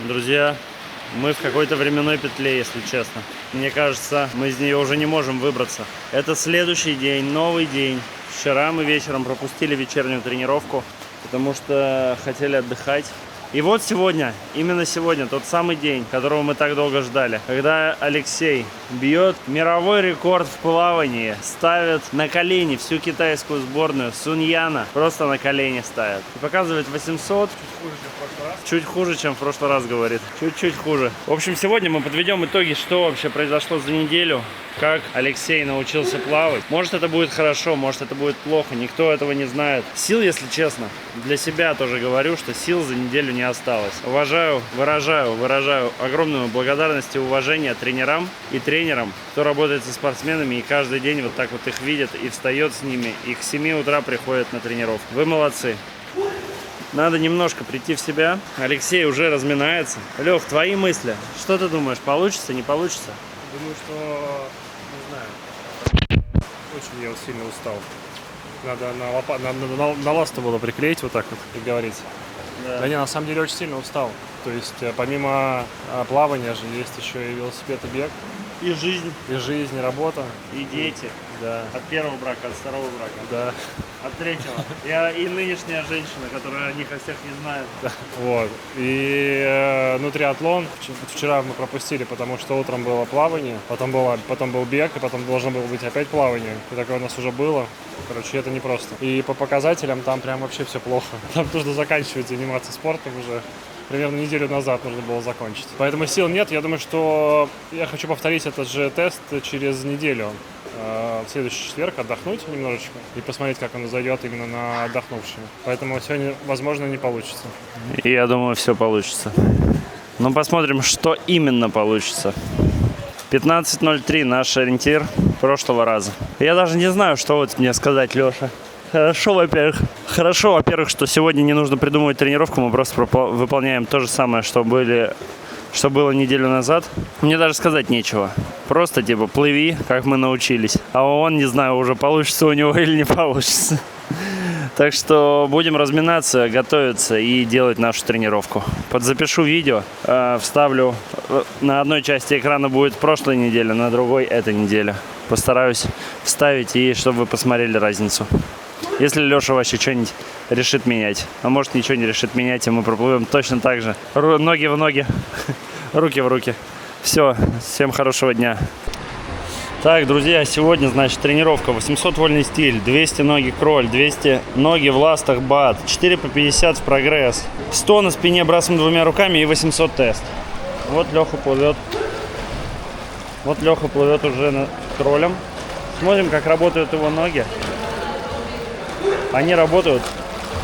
Друзья, мы в какой-то временной петле, если честно. Мне кажется, мы из нее уже не можем выбраться. Это следующий день, новый день. Вчера мы вечером пропустили вечернюю тренировку, потому что хотели отдыхать. И вот сегодня, именно сегодня, тот самый день, которого мы так долго ждали, когда Алексей бьет мировой рекорд в плавании, ставит на колени всю китайскую сборную, Суньяна просто на колени ставит. И показывает 800. Чуть хуже, чем в прошлый раз, говорит. Чуть-чуть хуже. В общем, сегодня мы подведем итоги, что вообще произошло за неделю, как Алексей научился плавать. Может, это будет хорошо, может, это будет плохо, никто этого не знает. Сил, если честно, для себя тоже говорю, что сил за неделю не осталось. Выражаю огромную благодарность и уважение тренерам и тренерам, кто работает со спортсменами и каждый день вот так вот их видит и встает с ними, и к 7 утра приходят на тренировку. Вы молодцы. Надо немножко прийти в себя. Алексей уже разминается. Лёх, твои мысли? Что ты думаешь, получится, не получится? Думаю, что, не знаю, очень я сильно устал. Надо на ласту было приклеить вот так вот, как говорится. Да не, на самом деле очень сильно устал. То есть помимо плавания же есть еще и велосипед, и бег. И жизнь. И жизнь, и работа. И дети. Да. От первого брака, от второго брака. Да. От третьего. И нынешняя женщина, которая о них о всех не знает. Да. Вот. И триатлон вчера мы пропустили, потому что утром было плавание, потом был бег, и потом должно было быть опять плавание. И такое у нас уже было. Короче, это непросто. И по показателям там прям вообще все плохо. Там нужно заканчивать заниматься спортом уже. Примерно неделю назад нужно было закончить. Поэтому сил нет. Я думаю, что я хочу повторить этот же тест через неделю. В следующий четверг отдохнуть немножечко и посмотреть, как он зайдет именно на отдохнувшего. Поэтому сегодня, возможно, не получится. И я думаю, все получится. Но посмотрим, что именно получится. 15:03 наш ориентир прошлого раза. Я даже не знаю, что вот мне сказать, Леша. Хорошо, во-первых, что сегодня не нужно придумывать тренировку, мы просто выполняем то же самое, что было неделю назад. Мне даже сказать нечего. Просто типа плыви, как мы научились. А он, не знаю, уже получится у него или не получится. Так что будем разминаться, готовиться и делать нашу тренировку. Подзапишу видео, вставлю. На одной части экрана будет прошлой неделя, на другой эта неделя. Постараюсь вставить, и чтобы вы посмотрели разницу. Если Леша вообще что-нибудь решит менять. А может, ничего не решит менять, и мы проплывем точно так же. Ноги в ноги, руки в руки. Все, всем хорошего дня. Так, друзья, сегодня, значит, тренировка. 800 вольный стиль, 200 ноги кроль, 200 ноги в ластах бат, 4 по 50 в прогресс, 100 на спине брасом двумя руками и 800 тест. Вот Леха плывет. Вот Леха плывет уже над кролем. Смотрим, как работают его ноги. Они работают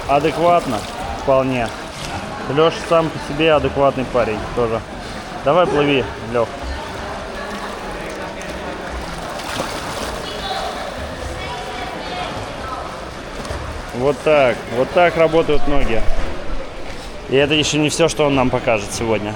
адекватно, вполне. Леша сам по себе адекватный парень тоже. Давай плыви, Лех. Вот так работают ноги. И это еще не все, что он нам покажет сегодня.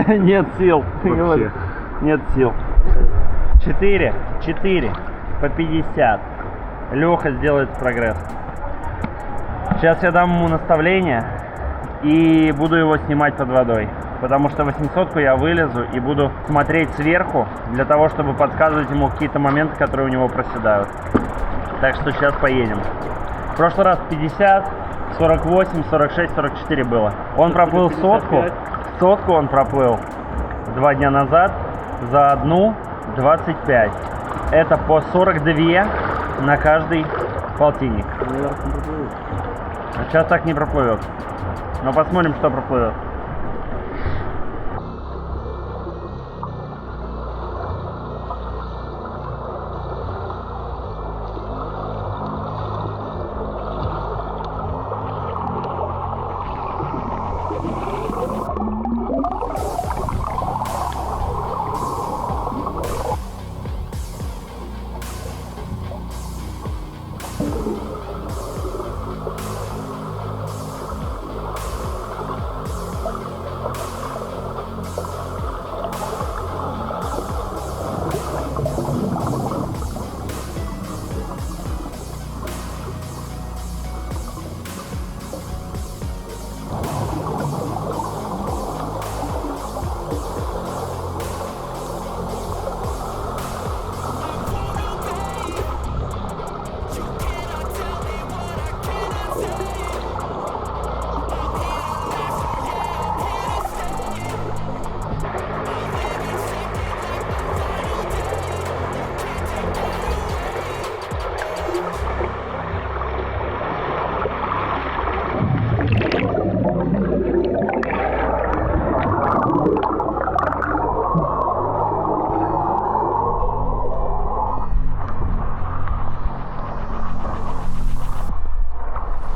Нет сил. Вообще. Нет сил. 4 по 50. Леха сделает прогресс. Сейчас я дам ему наставление и буду его снимать под водой. Потому что 800-ку я вылезу и буду смотреть сверху, для того, чтобы подсказывать ему какие-то моменты, которые у него проседают. Так что сейчас поедем. В прошлый раз 50, 48, 46, 44 было. Он проплыл сотку. Сотку он проплыл 2 дня назад за 1:25. Это по 42 на каждый полтинник. Сейчас так не проплывет. Но посмотрим, что проплывет.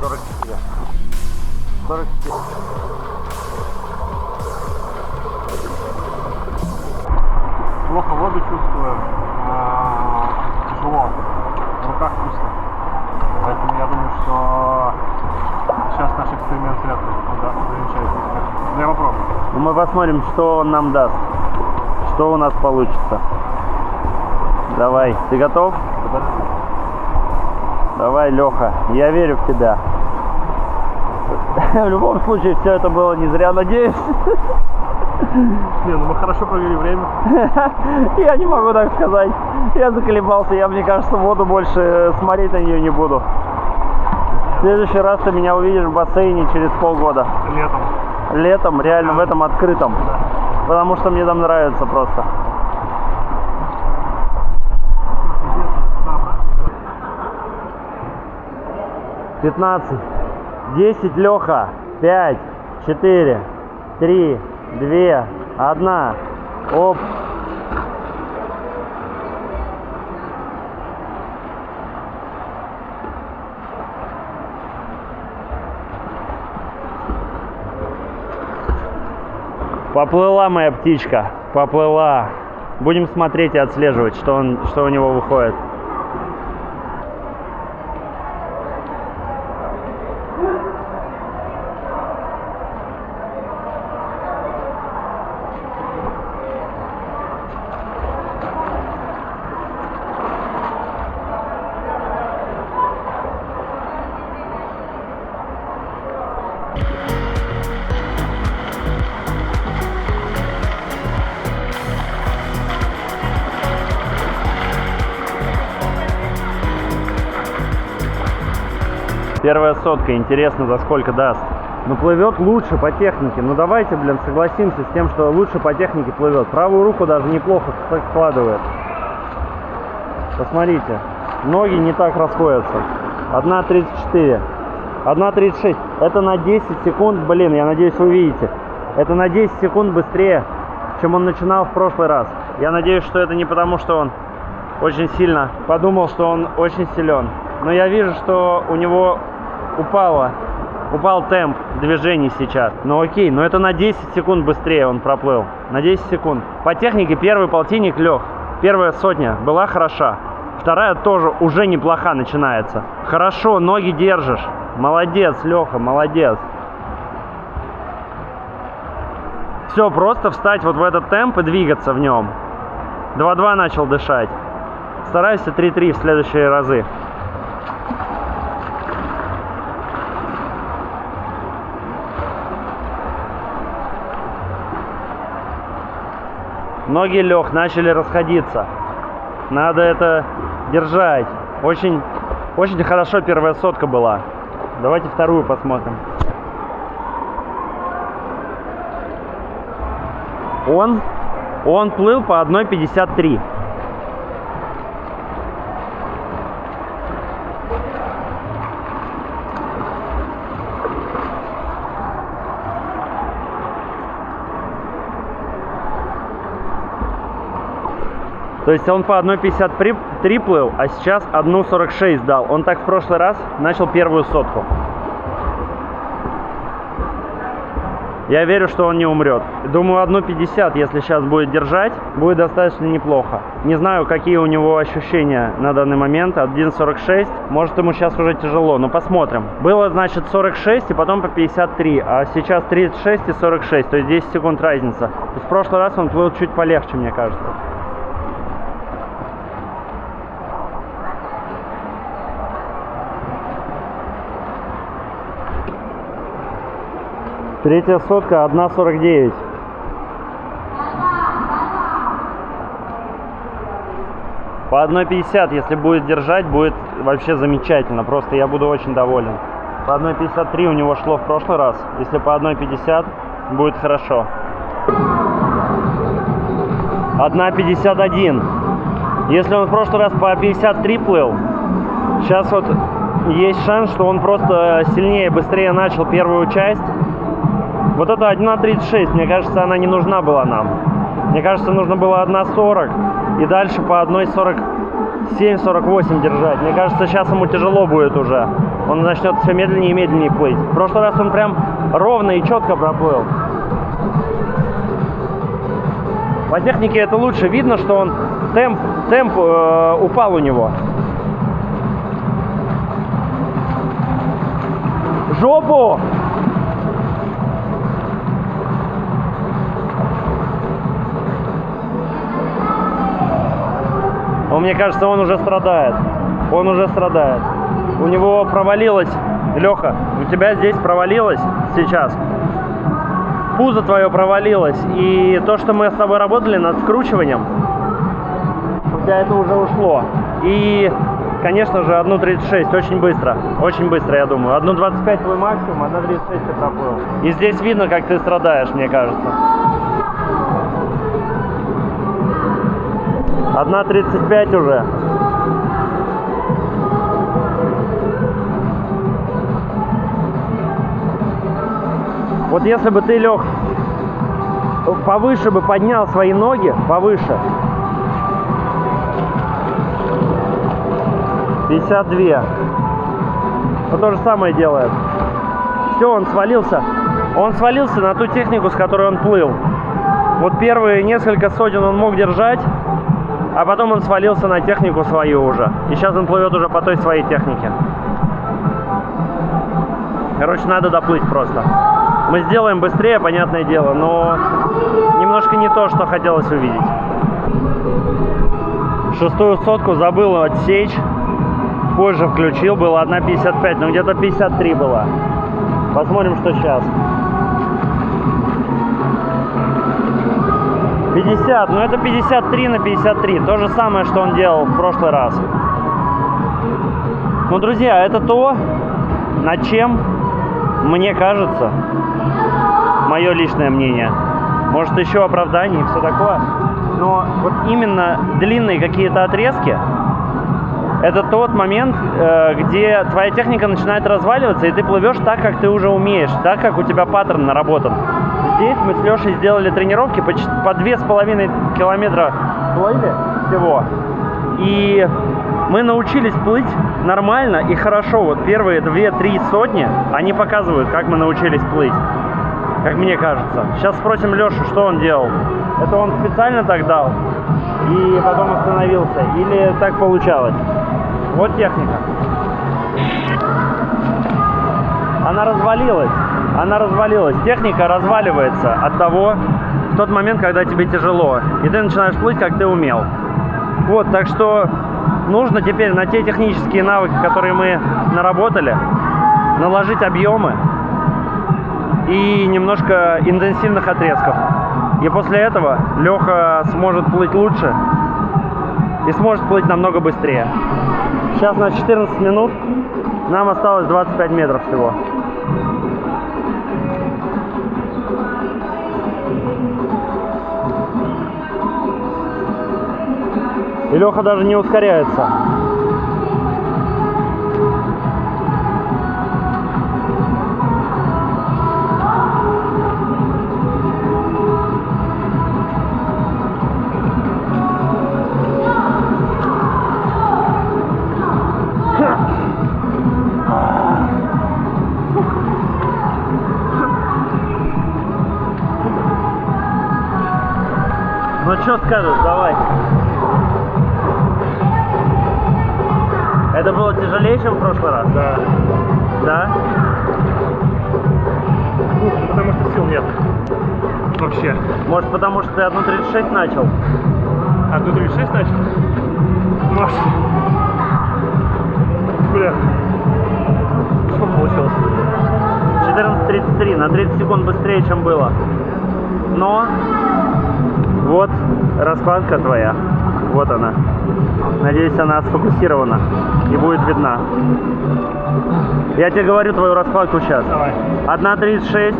44. 44. Плохо воду чувствую, тяжело, в руках пусто. Поэтому я думаю, что сейчас наш эксперимент вряд ли замечательно. Но я попробую. Мы посмотрим, что он нам даст. Что у нас получится. Давай, ты готов? Давай, Леха, я верю в тебя. В любом случае, все это было не зря, надеюсь. Не, ну мы хорошо провели время. Я не могу так сказать. Я заколебался, мне кажется, воду больше смотреть на нее не буду. В следующий раз ты меня увидишь в бассейне через полгода. Летом. Летом, реально в этом открытом. Да. Потому что мне там нравится просто. «15, 10, Леха, 5, 4, 3, 2, 1, оп». Поплыла моя птичка, поплыла. Будем смотреть и отслеживать, что у него выходит. Первая сотка, интересно, за сколько даст. Но плывет лучше по технике. Ну давайте, блин, согласимся с тем, что лучше по технике плывет. Правую руку даже неплохо складывает. Посмотрите, ноги не так расходятся. 1.34, 1.36. Это на 10 секунд, блин, я надеюсь, вы видите. Это на 10 секунд быстрее, чем он начинал в прошлый раз. Я надеюсь, что это не потому, что он очень сильно подумал, что он очень силен. Но я вижу, что у него упал темп движений сейчас. Ну окей, но это на 10 секунд быстрее он проплыл. На 10 секунд. По технике первый полтинник лег. Первая сотня была хороша. Вторая тоже уже неплоха начинается. Хорошо, ноги держишь. Молодец, Леха, молодец. Все, просто встать вот в этот темп и двигаться в нем. 2.2 начал дышать. Старайся 3.3 в следующие разы. Ноги, Лех, начали расходиться. Надо это держать. Очень, очень хорошо первая сотка была. Давайте вторую посмотрим. Он плыл по 1.53. То есть он по 1.53 плыл, а сейчас 1.46 дал. Он так в прошлый раз начал первую сотку. Я верю, что он не умрет. Думаю, 1.50, если сейчас будет держать, будет достаточно неплохо. Не знаю, какие у него ощущения на данный момент. 1.46. Может, ему сейчас уже тяжело, но посмотрим. Было, значит, 46 и потом по 53. А сейчас 36 и 46. То есть 10 секунд разница. То есть в прошлый раз он плыл чуть полегче, мне кажется. Третья сотка 1.49. По 1.50, если будет держать, будет вообще замечательно. Просто я буду очень доволен. По 1.53 у него шло в прошлый раз. Если по 1.50, будет хорошо. 1.51. Если он в прошлый раз по 53 плыл, сейчас вот есть шанс, что он просто сильнее, быстрее начал первую часть. Вот это 1.36, мне кажется, она не нужна была нам. Мне кажется, нужно было 1.40 и дальше по 1.47-48 держать. Мне кажется, сейчас ему тяжело будет уже. он начнет все медленнее и медленнее плыть. В прошлый раз он прям ровно и четко проплыл. По технике это лучше. Видно, что он темп упал у него. Жопу! Мне кажется, он уже страдает. Он уже страдает. У него провалилось, Леха, у тебя здесь провалилось сейчас. Пузо твое провалилось. И то, что мы с тобой работали над скручиванием, у тебя это уже ушло. И, конечно же, 1.36 очень быстро. Очень быстро, я думаю. 1.25 твой максимум, 1.36 ты проплыл. И здесь видно, как ты страдаешь, мне кажется. 1.35 уже. Вот если бы ты, Лех, повыше бы поднял свои ноги, повыше. 52. Он то же самое делает. Все, он свалился. Он свалился на ту технику, с которой он плыл. Вот первые несколько сотен он мог держать, а потом он свалился на технику свою уже. И сейчас он плывет уже по той своей технике. Короче, надо доплыть просто. Мы сделаем быстрее, понятное дело, но немножко не то, что хотелось увидеть. Шестую сотку забыл отсечь. Позже включил, было 1.55, но где-то 53 была. Посмотрим, что сейчас. 50, но это 53 на 53. То же самое, что он делал в прошлый раз. Ну, друзья, это то, над чем, мне кажется, мое личное мнение, может еще оправдание и все такое, но вот именно длинные какие-то отрезки, это тот момент, где твоя техника начинает разваливаться, и ты плывешь так, как ты уже умеешь, так, как у тебя паттерн наработан. Здесь мы с Лешей сделали тренировки по 2,5 километра плыли всего. И мы научились плыть нормально и хорошо. Вот первые 2-3 сотни, они показывают, как мы научились плыть. Как мне кажется. Сейчас спросим Лешу, что он делал. Это он специально так дал и потом остановился? Или так получалось? Вот техника. Она развалилась. Она развалилась. Техника разваливается от того, в тот момент, когда тебе тяжело. И ты начинаешь плыть, как ты умел. Вот, так что нужно теперь на те технические навыки, которые мы наработали, наложить объемы и немножко интенсивных отрезков. И после этого Леха сможет плыть лучше и сможет плыть намного быстрее. Сейчас на 14 минут, нам осталось 25 метров всего. И Леха даже не ускоряется. Ну что скажешь, давай. Это было тяжелее, чем в прошлый раз? Да. Да? Ну, потому что сил нет. Вообще. Может, потому что ты 1.36 начал? 1.36 начал? Может. Бля. Сколько получилось? 14.33, на 30 секунд быстрее, чем было. Но вот раскладка твоя. Вот она. Надеюсь, она сфокусирована и будет видна. Я тебе говорю твою раскладку сейчас. Давай. 1.36,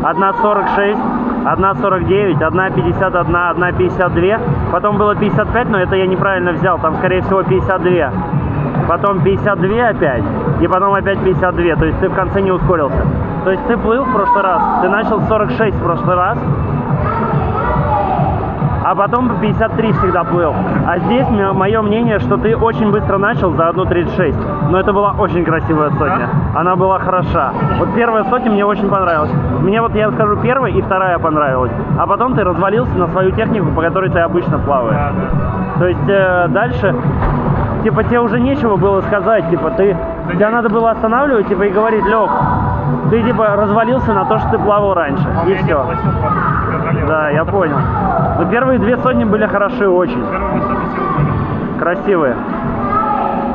1.46, 1.49, 1.51, 1.52. Потом было 55, но это я неправильно взял. Там, скорее всего, 52. Потом 52 опять. И потом опять 52. То есть ты в конце не ускорился. То есть ты плыл в прошлый раз. Ты начал 46 в прошлый раз. а потом по 53 всегда плыл. А здесь мое мнение, что ты очень быстро начал за 1.36. Но это была очень красивая сотня. Она была хороша. Вот первая сотня мне очень понравилась. Мне вот, я скажу, первая и вторая понравилась. А потом ты развалился на свою технику, по которой ты обычно плаваешь. Да, да. То есть дальше, типа, тебе уже нечего было сказать. Типа, тебя надо было останавливать, типа, и говорить: Лех, ты, типа, развалился на то, что ты плавал раньше. И все. Да, я понял. Но первые две сотни были хороши очень. Первые 200 сил были. Красивые.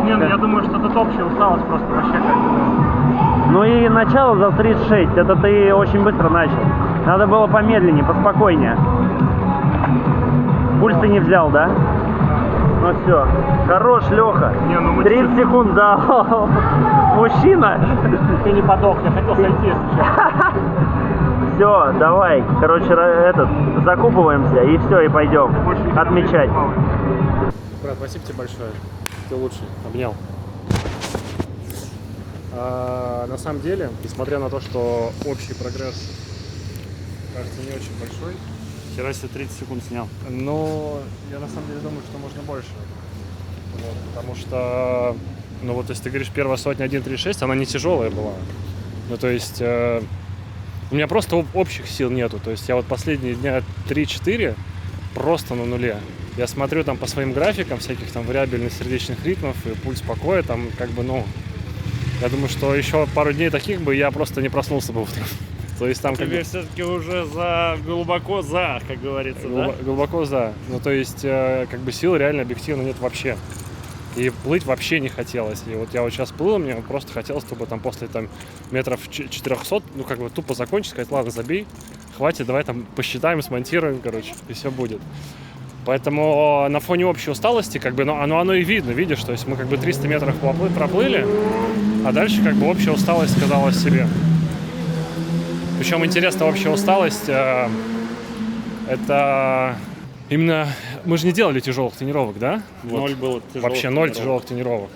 Не, ну я думаю, что тут общая усталость просто вообще как-то. Ну и начало за 36, это ты очень быстро начал. Надо было помедленнее, поспокойнее. Пульс ты не взял, да? Ну все. Хорош, Леха. Не, ну мы 30 секунд дал. Мужчина. Ты не подох, я хотел сойти, если честно. Все, давай. Короче, закупываемся и все, и пойдем отмечать. Брат, спасибо тебе большое. Ты лучший. Обнял. На самом деле, несмотря на то, что общий прогресс кажется не очень большой, Вчера себе 30 секунд снял. но я на самом деле думаю, что можно больше. Вот, потому что, ну вот если ты говоришь, первая сотня 1.36, она не тяжелая была. Ну то есть у меня просто общих сил нету. То есть я вот последние дня 3-4 просто на нуле. Я смотрю там по своим графикам всяких там вариабельных сердечных ритмов и пульс покоя, там как бы, ну, я думаю, что еще пару дней таких бы я просто не проснулся бы утром. То есть там Тебе все-таки уже глубоко за, как говорится, да? Глубоко за. Ну то есть как бы сил реально объективно нет вообще. И плыть вообще не хотелось. И вот я вот сейчас плыл, мне просто хотелось, чтобы там после там метров 400, ну как бы тупо закончить, сказать: ладно, забей, хватит, давай там посчитаем, смонтируем, короче, и все будет. Поэтому на фоне общей усталости, как бы, ну, оно и видно, видишь, то есть мы как бы 300 метров проплыли, а дальше как бы общая усталость сказала о себе. Причем интересно, общая усталость, это именно, мы же не делали тяжелых тренировок, да? Вот. Ноль было тяжелых. Вообще ноль тяжелых тренировок.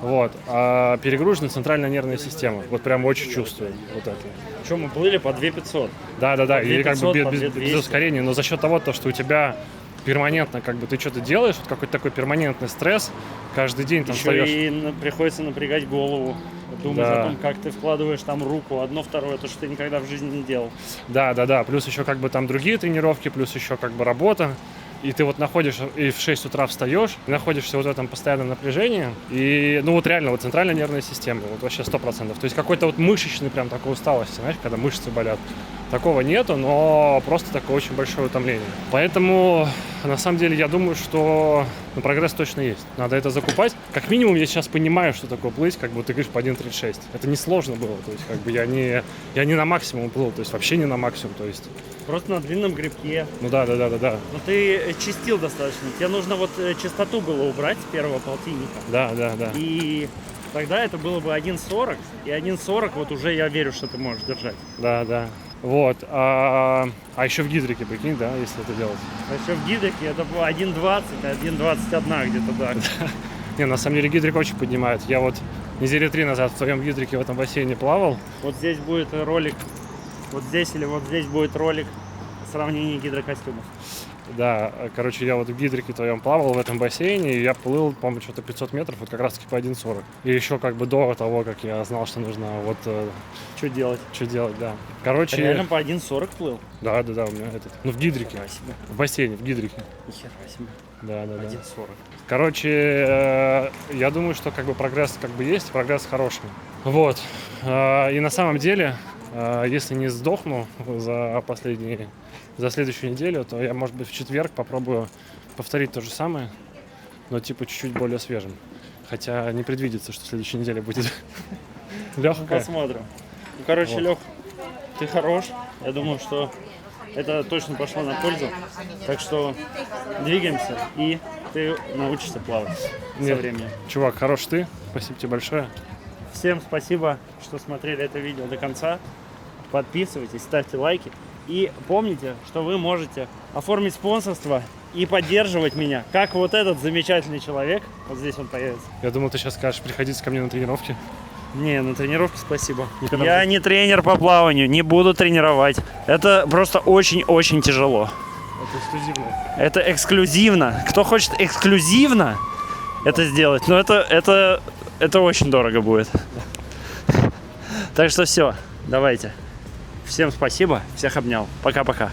Вот. А перегружена центральная нервная система. Вот прям очень чувствую вот это. Что, мы плыли по 2500? Да. И как бы 2500, без ускорения, но за счет того, что у тебя перманентно, как бы ты что-то делаешь, вот какой-то такой перманентный стресс, каждый день там Еще встаешь. и приходится напрягать голову, думать Да. о том, как ты вкладываешь там руку, одно, второе, то, что ты никогда в жизни не делал. Да. Плюс еще как бы там другие тренировки, плюс еще как бы работа. И ты вот находишь, и в 6 утра встаешь, и находишься вот в этом постоянном напряжении. И, ну вот реально, вот центральная нервная система, вот вообще 100%. То есть какой-то вот мышечный прям такой усталости, знаешь, когда мышцы болят. Такого нету, но просто такое очень большое утомление. Поэтому, на самом деле, я думаю, что прогресс точно есть. Надо это закупать. Как минимум, я сейчас понимаю, что такое плыть, как бы ты говоришь, по 1.36. Это несложно было. То есть, как бы я не на максимум плыл, то есть вообще не на максимум. То есть. Просто на длинном гребке. Ну да. Но ты чистил достаточно. Тебе нужно вот частоту было убрать с первого полтинника. Да. И тогда это было бы 1.40. И 1.40 вот уже я верю, что ты можешь держать. Да. Вот. А еще в гидрике, прикинь, да, если это делать. А еще в гидрике это было 1.20, 1.21 где-то, да. Не, на самом деле гидрик очень поднимает. Я вот недели 3 назад в твоем гидрике в этом бассейне плавал. Вот здесь будет ролик, вот здесь или вот здесь будет ролик сравнения гидрокостюмов. Да, короче, я вот в гидрике твоем плавал в этом бассейне, и я плыл, по-моему, что-то 500 метров, вот как раз-таки по 1.40. И еще как бы до того, как я знал, что нужно вот... Что делать? Что делать, да. Короче... Ты реально по 1.40 плыл? Да, у меня этот... Ну, в гидрике. Себе. В бассейне, в гидрике. Нихера себе. Да. 1.40. Короче, я думаю, что как бы прогресс как бы есть, прогресс хороший. Вот. И на самом деле, если не сдохну за следующую неделю, то я, может быть, в четверг попробую повторить то же самое, но типа чуть-чуть более свежим. Хотя не предвидится, что следующая неделя будет легкая. Посмотрим. Ну, короче, Вот. Лех, ты хорош. Я думаю, что это точно пошло на пользу. Так что двигаемся, и ты научишься плавать со Нет. временем. Чувак, хорош ты. Спасибо тебе большое. Всем спасибо, что смотрели это видео до конца. Подписывайтесь, ставьте лайки. И помните, что вы можете оформить спонсорство и поддерживать меня, как вот этот замечательный человек. Вот здесь он появится. Я думал, ты сейчас скажешь приходить ко мне на тренировки. Не, на тренировке спасибо. Никогда Я не тренер по плаванию, не буду тренировать. Это просто очень-очень тяжело. Это эксклюзивно. Это эксклюзивно. Кто хочет эксклюзивно это сделать, но это очень дорого будет. Так что все, давайте. Всем спасибо, всех обнял. Пока-пока.